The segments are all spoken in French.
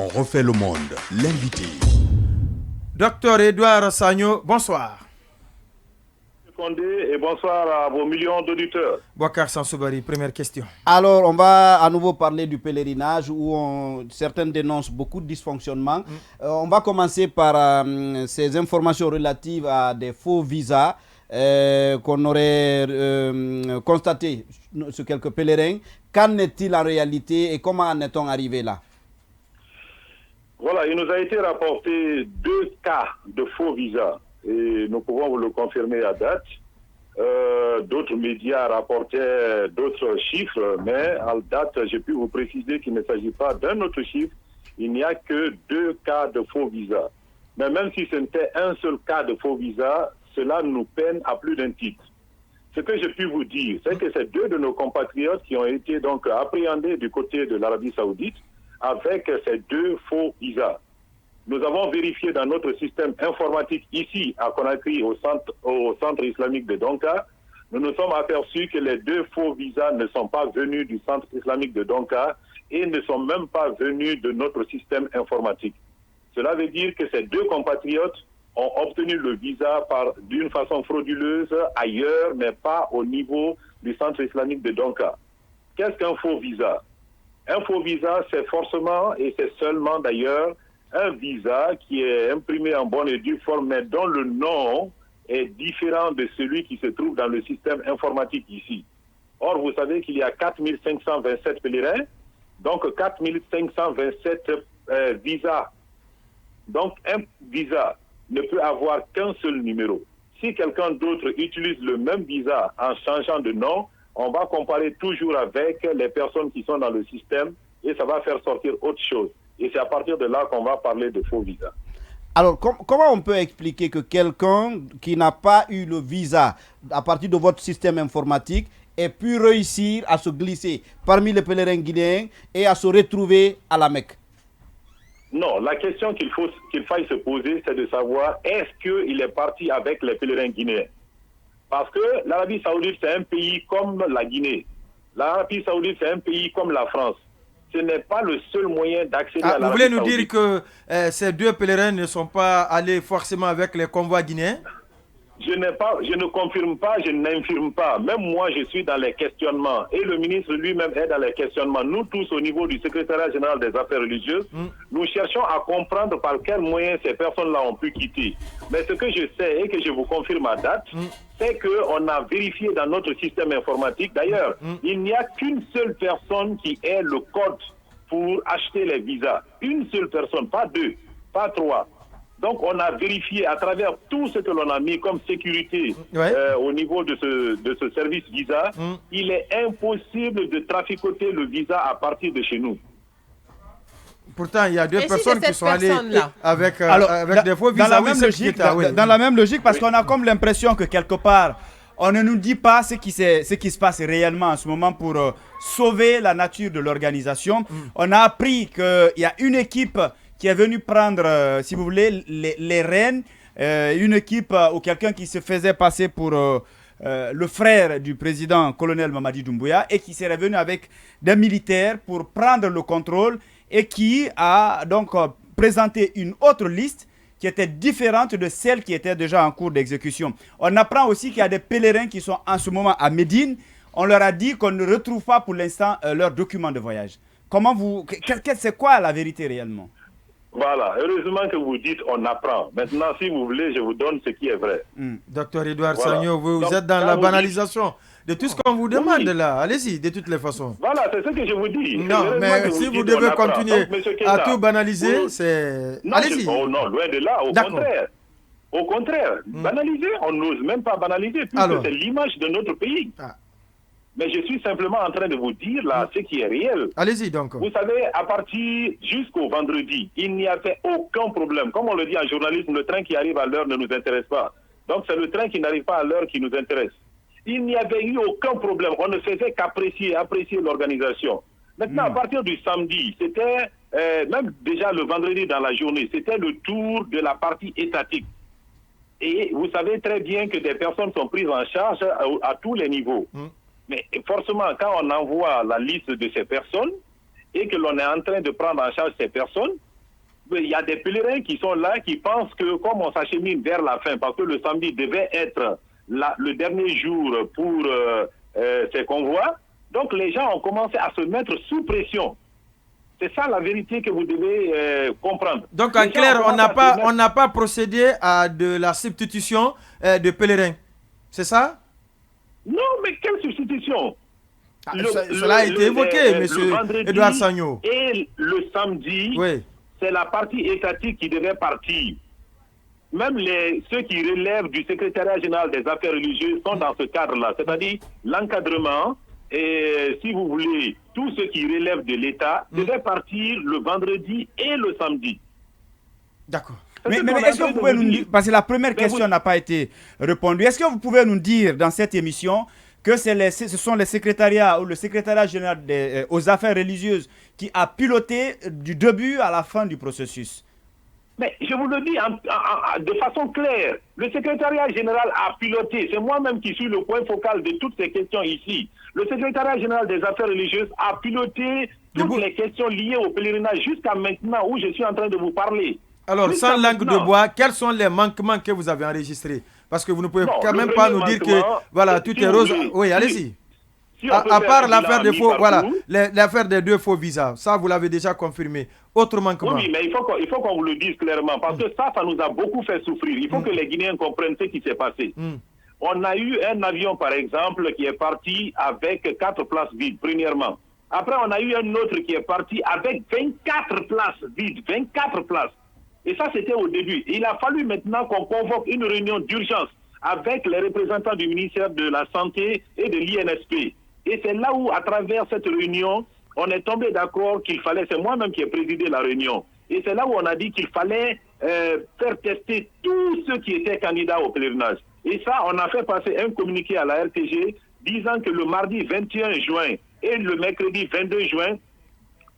On refait le monde. L'invité. Docteur Edouard Sagno, bonsoir. Et bonsoir à vos millions d'auditeurs. Bouakar Sansoubari, première question. Alors, on va à nouveau parler du pèlerinage où certains dénoncent beaucoup de dysfonctionnements. On va commencer par ces informations relatives à des faux visas qu'on aurait constatés sur quelques pèlerins. Qu'en est-il en réalité et comment en est-on arrivé là? Voilà, il nous a été rapporté 2 cas de faux visas. Et nous pouvons vous le confirmer à date. D'autres médias rapportaient d'autres chiffres, mais à date, j'ai pu vous préciser qu'il ne s'agit pas d'un autre chiffre. Il n'y a que 2 cas de faux visas. Mais même si ce n'était un seul cas de faux visa, cela nous peine à plus d'un titre. Ce que j'ai pu vous dire, c'est que c'est 2 de nos compatriotes qui ont été donc appréhendés du côté de l'Arabie Saoudite avec ces 2 faux visas. Nous avons vérifié dans notre système informatique ici à Conakry, au centre islamique de Donka. Nous nous sommes aperçus que les 2 faux visas ne sont pas venus du centre islamique de Donka et ne sont même pas venus de notre système informatique. Cela veut dire que ces 2 compatriotes ont obtenu le visa d'une façon frauduleuse ailleurs, mais pas au niveau du centre islamique de Donka. Qu'est-ce qu'un faux visa? Un faux visa, c'est forcément, et c'est seulement d'ailleurs, un visa qui est imprimé en bonne et due forme, mais dont le nom est différent de celui qui se trouve dans le système informatique ici. Or, vous savez qu'il y a 4527 pèlerins, donc 4527 visas. Donc, un visa ne peut avoir qu'un seul numéro. Si quelqu'un d'autre utilise le même visa en changeant de nom, on va comparer toujours avec les personnes qui sont dans le système et ça va faire sortir autre chose. Et c'est à partir de là qu'on va parler de faux visas. Alors, comment on peut expliquer que quelqu'un qui n'a pas eu le visa à partir de votre système informatique ait pu réussir à se glisser parmi les pèlerins guinéens et à se retrouver à la Mecque? Non, la question qu'il faille se poser, c'est de savoir est-ce qu'il est parti avec les pèlerins guinéens? Parce que l'Arabie Saoudite, c'est un pays comme la Guinée. L'Arabie Saoudite, c'est un pays comme la France. Ce n'est pas le seul moyen d'accéder à l'Arabie Saoudite. Vous voulez nous dire que ces 2 pèlerins ne sont pas allés forcément avec les convois guinéens? Je ne confirme pas, je n'infirme pas. Même moi, je suis dans les questionnements. Et le ministre lui-même est dans les questionnements. Nous tous, au niveau du secrétariat général des affaires religieuses, nous cherchons à comprendre par quels moyens ces personnes-là ont pu quitter. Mais ce que je sais et que je vous confirme à date, c'est qu'on a vérifié dans notre système informatique. D'ailleurs, il n'y a qu'une seule personne qui ait le code pour acheter les visas. Une seule personne, pas 2, pas 3. Donc, on a vérifié à travers tout ce que l'on a mis comme sécurité au niveau de ce service visa, il est impossible de traficoter le visa à partir de chez nous. Pourtant, il y a 2 personnes qui sont allées avec des faux visas. Dans la même logique, parce qu'on a comme l'impression que quelque part, on ne nous dit pas ce qui se passe réellement en ce moment pour sauver la nature de l'organisation. On a appris qu'il y a une équipe qui est venu prendre, si vous voulez, les rênes, une équipe ou quelqu'un qui se faisait passer pour le frère du président colonel Mamadi Doumbouya et qui serait venu avec des militaires pour prendre le contrôle et qui a donc présenté une autre liste qui était différente de celle qui était déjà en cours d'exécution. On apprend aussi qu'il y a des pèlerins qui sont en ce moment à Médine. On leur a dit qu'on ne retrouve pas pour l'instant leurs documents de voyage. C'est quoi la vérité réellement? Voilà, heureusement que vous dites on apprend. Maintenant, si vous voulez, je vous donne ce qui est vrai. Docteur Edouard Sagno, vous êtes dans la banalisation de tout ce qu'on vous demande là. Allez-y, de toutes les façons. Voilà, c'est ce que je vous dis. Non, mais si vous devez continuer à tout banaliser, c'est... Allez-y. Non, loin de là, au contraire. Au contraire, banaliser, on n'ose même pas banaliser, puisque c'est l'image de notre pays. Mais je suis simplement en train de vous dire là ce qui est réel. Allez-y donc. Vous savez, à partir jusqu'au vendredi, il n'y avait aucun problème. Comme on le dit en journalisme, le train qui arrive à l'heure ne nous intéresse pas. Donc c'est le train qui n'arrive pas à l'heure qui nous intéresse. Il n'y avait eu aucun problème. On ne faisait qu'apprécier l'organisation. Maintenant, à partir du samedi, c'était, même déjà le vendredi dans la journée, c'était le tour de la partie étatique. Et vous savez très bien que des personnes sont prises en charge à tous les niveaux. Mais forcément, quand on envoie la liste de ces personnes et que l'on est en train de prendre en charge ces personnes, il y a des pèlerins qui sont là, qui pensent que comme on s'achemine vers la fin, parce que le samedi devait être le dernier jour pour ces convois, donc les gens ont commencé à se mettre sous pression. C'est ça la vérité que vous devez comprendre. Donc en clair, on n'a pas procédé à de la substitution de pèlerins. C'est ça? Non, mais quelle substitution? Cela a été évoqué, M. Edouard Sagno. Et le samedi, oui. C'est la partie étatique qui devait partir. Même ceux qui relèvent du secrétariat général des affaires religieuses sont dans ce cadre-là, c'est-à-dire l'encadrement et, si vous voulez, tous ceux qui relèvent de l'État devaient partir le vendredi et le samedi. D'accord. Mais est-ce que vous pouvez nous dire, parce que la première question n'a pas été répondue, est-ce que vous pouvez nous dire dans cette émission que ce sont les secrétariats ou le secrétariat général aux affaires religieuses qui a piloté du début à la fin du processus? Mais je vous le dis de façon claire, le secrétariat général a piloté, c'est moi-même qui suis le point focal de toutes ces questions ici. Le secrétariat général des affaires religieuses a piloté toutes les questions liées au pèlerinage jusqu'à maintenant où je suis en train de vous parler. Alors, sans langue de bois, quels sont les manquements que vous avez enregistrés? Parce que vous ne pouvez quand même pas nous dire que voilà, tout est rose. Oui, allez-y. À part l'affaire des faux, voilà, l'affaire des 2 faux visas, ça vous l'avez déjà confirmé. Autre manquement. Oui, mais il faut qu'on vous le dise clairement, parce que ça nous a beaucoup fait souffrir. Il faut que les Guinéens comprennent ce qui s'est passé. On a eu un avion, par exemple, qui est parti avec 4 places vides, premièrement. Après, on a eu un autre qui est parti avec 24 places vides, 24 places. Et ça, c'était au début. Il a fallu maintenant qu'on convoque une réunion d'urgence avec les représentants du ministère de la Santé et de l'INSP. Et c'est là où, à travers cette réunion, on est tombé d'accord qu'il fallait, c'est moi-même qui ai présidé la réunion, et c'est là où on a dit qu'il fallait faire tester tous ceux qui étaient candidats au pèlerinage. Et ça, on a fait passer un communiqué à la RTG disant que le mardi 21 juin et le mercredi 22 juin,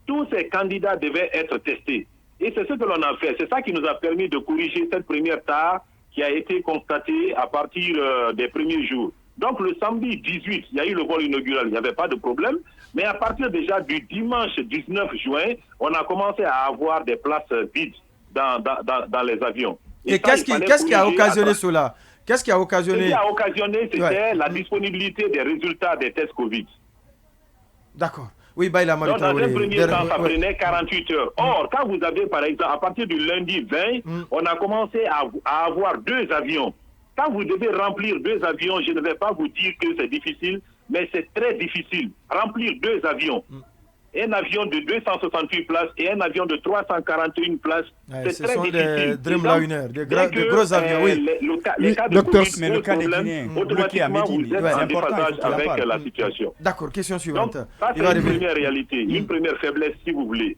tous ces candidats devaient être testés. Et c'est ce que l'on a fait. C'est ça qui nous a permis de corriger cette première tare qui a été constatée à partir des premiers jours. Donc le samedi 18, il y a eu le vol inaugural, il n'y avait pas de problème. Mais à partir déjà du dimanche 19 juin, on a commencé à avoir des places vides dans les avions. Et qu'est-ce qui a occasionné cela? Qu'est-ce qui a occasionné? Ce qui a occasionné, c'était la disponibilité des résultats des tests Covid. D'accord. Oui, Baïla Dans un premier temps, ça prenait 48 heures. Or, quand vous avez, par exemple, à partir du lundi 20, on a commencé à avoir 2 avions. Quand vous devez remplir 2 avions, je ne vais pas vous dire que c'est difficile, mais c'est très difficile. Remplir 2 avions. Un avion de 268 places et un avion de 341 places, c'est très difficile. Des gros avions, oui. Les cas de Covid, mais le cas des Guinéens, automatiquement, vous êtes en déphasage avec la situation. D'accord, question suivante. Donc, ça, c'est une première réalité, une première faiblesse, si vous voulez.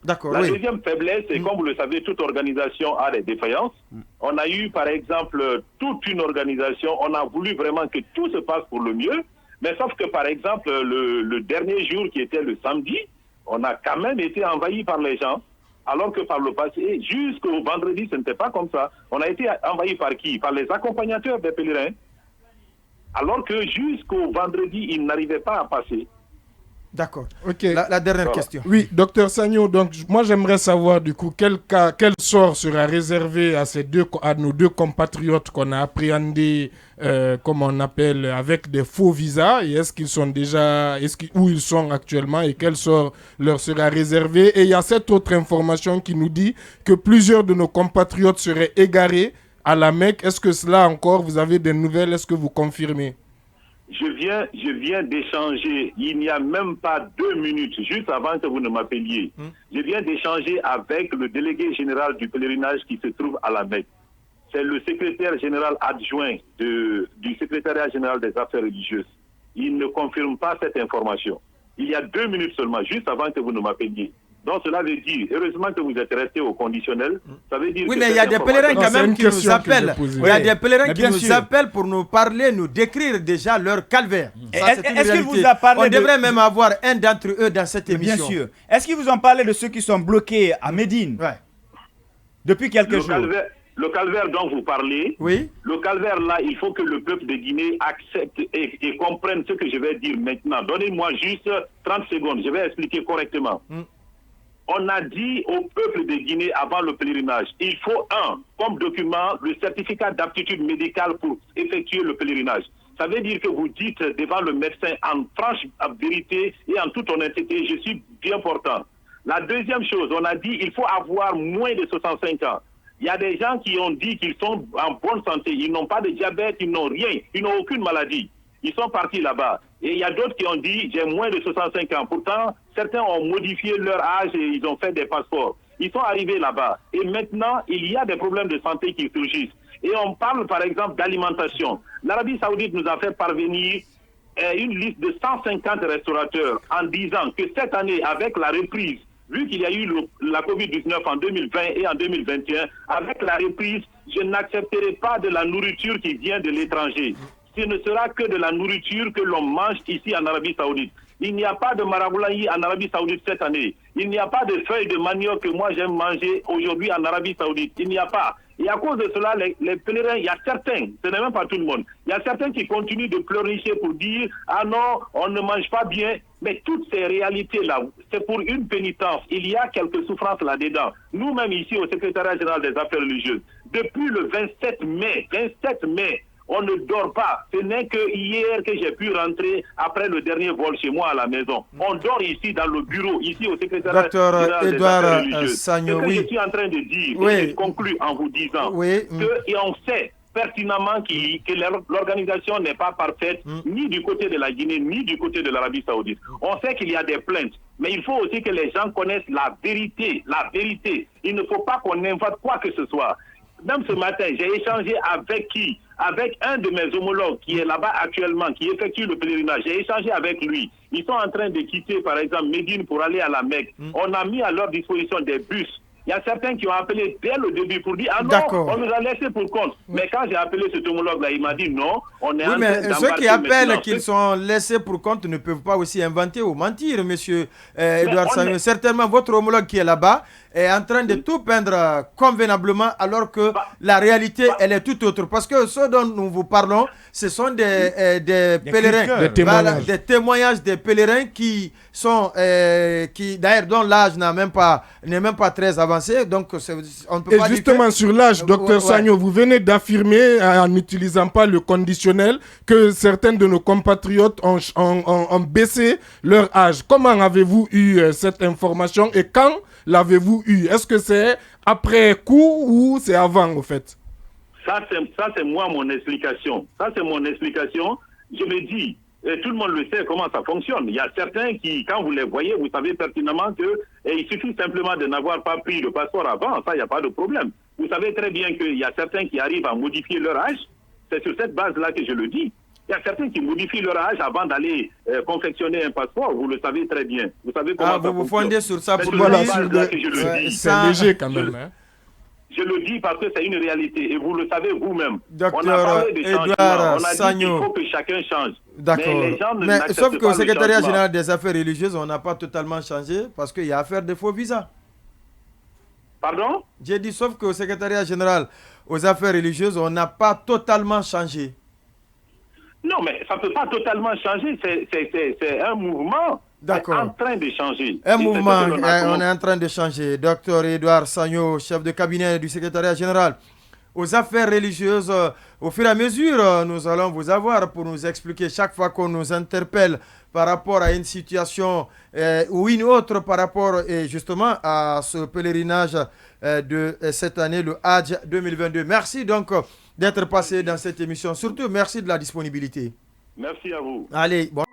D'accord, la deuxième faiblesse, c'est comme vous le savez, toute organisation a des défaillances. On a eu, par exemple, toute une organisation, on a voulu vraiment que tout se passe pour le mieux. Mais sauf que, par exemple, le dernier jour qui était le samedi, on a quand même été envahi par les gens, alors que par le passé, jusqu'au vendredi, ce n'était pas comme ça. On a été envahi par qui? Par les accompagnateurs des pèlerins, alors que jusqu'au vendredi, ils n'arrivaient pas à passer. D'accord. Ok. La dernière question. Oui, docteur Sagno, donc moi j'aimerais savoir du coup quel sort sera réservé à nos 2 compatriotes qu'on a appréhendés, comme on appelle, avec des faux visas, et est-ce qu'ils sont déjà, où ils sont actuellement et quel sort leur sera réservé. Et il y a cette autre information qui nous dit que plusieurs de nos compatriotes seraient égarés à la Mecque. Est-ce que cela encore, vous avez des nouvelles? Est-ce que vous confirmez? Je viens d'échanger, il n'y a même pas 2 minutes, juste avant que vous ne m'appeliez. Je viens d'échanger avec le délégué général du pèlerinage qui se trouve à la Mecque. C'est le secrétaire général adjoint du secrétariat général des affaires religieuses. Il ne confirme pas cette information. Il y a 2 minutes seulement, juste avant que vous ne m'appeliez. Donc cela veut dire, heureusement que vous êtes resté au conditionnel, ça veut dire oui, mais il y a des pèlerins quand même qui nous appellent. Il y a des pèlerins qui nous appellent pour nous parler, nous décrire déjà leur calvaire. Est-ce qu'il vous a parlé On devrait même avoir un d'entre eux dans cette émission. Bien sûr. Est-ce qu'ils vous ont parlé de ceux qui sont bloqués à Médine depuis quelques jours? Le calvaire dont vous parlez, le calvaire là, il faut que le peuple de Guinée accepte et comprenne ce que je vais dire maintenant. Donnez-moi juste 30 secondes, je vais expliquer correctement. on a dit au peuple de Guinée avant le pèlerinage, il faut comme document, le certificat d'aptitude médicale pour effectuer le pèlerinage. Ça veut dire que vous dites devant le médecin en franche vérité et en toute honnêteté, je suis bien portant. La deuxième chose, on a dit il faut avoir moins de 65 ans. Il y a des gens qui ont dit qu'ils sont en bonne santé, ils n'ont pas de diabète, ils n'ont rien, ils n'ont aucune maladie. Ils sont partis là-bas. Et il y a d'autres qui ont dit j'ai moins de 65 ans. Pourtant, certains ont modifié leur âge et ils ont fait des passeports. Ils sont arrivés là-bas. Et maintenant, il y a des problèmes de santé qui surgissent. Et on parle par exemple d'alimentation. L'Arabie Saoudite nous a fait parvenir une liste de 150 restaurateurs en disant que cette année, avec la reprise, vu qu'il y a eu la Covid-19 en 2020 et en 2021, avec la reprise, je n'accepterai pas de la nourriture qui vient de l'étranger. Ce ne sera que de la nourriture que l'on mange ici en Arabie Saoudite. Il n'y a pas de maraboulaye en Arabie Saoudite cette année. Il n'y a pas de feuilles de manioc que moi j'aime manger aujourd'hui en Arabie Saoudite. Il n'y a pas. Et à cause de cela, les pèlerins, il y a certains, ce n'est même pas tout le monde, il y a certains qui continuent de pleurnicher pour dire « Ah non, on ne mange pas bien ». Mais toutes ces réalités-là, c'est pour une pénitence. Il y a quelques souffrances là-dedans. Nous-mêmes ici au secrétariat général des affaires religieuses, depuis le 27 mai, on ne dort pas. Ce n'est que hier que j'ai pu rentrer après le dernier vol chez moi à la maison. On dort ici dans le bureau, ici au secrétariat général des affaires religieuses. Sagno, ce que je suis en train de dire, et je conclue en vous disant qu'on sait pertinemment que l'organisation n'est pas parfaite, ni du côté de la Guinée, ni du côté de l'Arabie Saoudite. On sait qu'il y a des plaintes, mais il faut aussi que les gens connaissent la vérité. La vérité. Il ne faut pas qu'on invente quoi que ce soit. Même ce matin, j'ai échangé avec qui? Avec un de mes homologues qui est là-bas actuellement, qui effectue le pèlerinage. J'ai échangé avec lui. Ils sont en train de quitter, par exemple, Médine pour aller à la Mecque. On a mis à leur disposition des bus. Il y a certains qui ont appelé dès le début pour dire « Ah non, on nous a laissé pour compte ». Mais quand j'ai appelé cet homologue-là, il m'a dit « Non, on est en train d'embarquer ceux qui appellent qu'ils sont laissés pour compte ne peuvent pas aussi inventer ou mentir, monsieur Edouard Sagno. Certainement, votre homologue qui est là-bas est en train de tout peindre convenablement alors que la réalité, elle est tout autre. Parce que ce dont nous vous parlons, ce sont des pèlerins, des témoignages des pèlerins qui sont, d'ailleurs, dont l'âge n'est même pas très avancé. Donc, on peut pas justement, dire sur l'âge, docteur Sagno, vous venez d'affirmer, en n'utilisant pas le conditionnel, que certains de nos compatriotes ont baissé leur âge. Comment avez-vous eu cette information et quand l'avez-vous eu? Est-ce que c'est après coup ou c'est avant, au fait? Ça, c'est moi, mon explication. Je me dis, et tout le monde le sait comment ça fonctionne. Il y a certains qui, quand vous les voyez, vous savez pertinemment qu'il suffit simplement de n'avoir pas pris le passeport avant. Ça, il n'y a pas de problème. Vous savez très bien qu'il y a certains qui arrivent à modifier leur âge. C'est sur cette base-là que je le dis. Il y a certains qui modifient leur âge avant d'aller confectionner un passeport. Vous le savez très bien. Vous savez comment ça fonctionne. Vous fondez sur ça pour c'est léger quand même. Je le dis parce que c'est une réalité et vous le savez vous-même. Docteur on a parlé de changement. On a dit qu'il faut que chacun change. D'accord. Mais sauf qu'au secrétariat général des affaires religieuses, on n'a pas totalement changé parce qu'il y a affaire de faux visas. Pardon? J'ai dit sauf qu'au secrétariat général aux affaires religieuses, on n'a pas totalement changé. Non, mais ça ne peut pas totalement changer. C'est un mouvement. D'accord. En train de changer. Un mouvement, on est en train de changer. Docteur Edouard Sagno, chef de cabinet du secrétariat général aux affaires religieuses. Au fur et à mesure, nous allons vous avoir pour nous expliquer chaque fois qu'on nous interpelle par rapport à une situation ou une autre par rapport justement à ce pèlerinage de cette année, le Hajj 2022. Merci donc d'être passé dans cette émission. Surtout, merci de la disponibilité. Merci à vous. Allez, bon.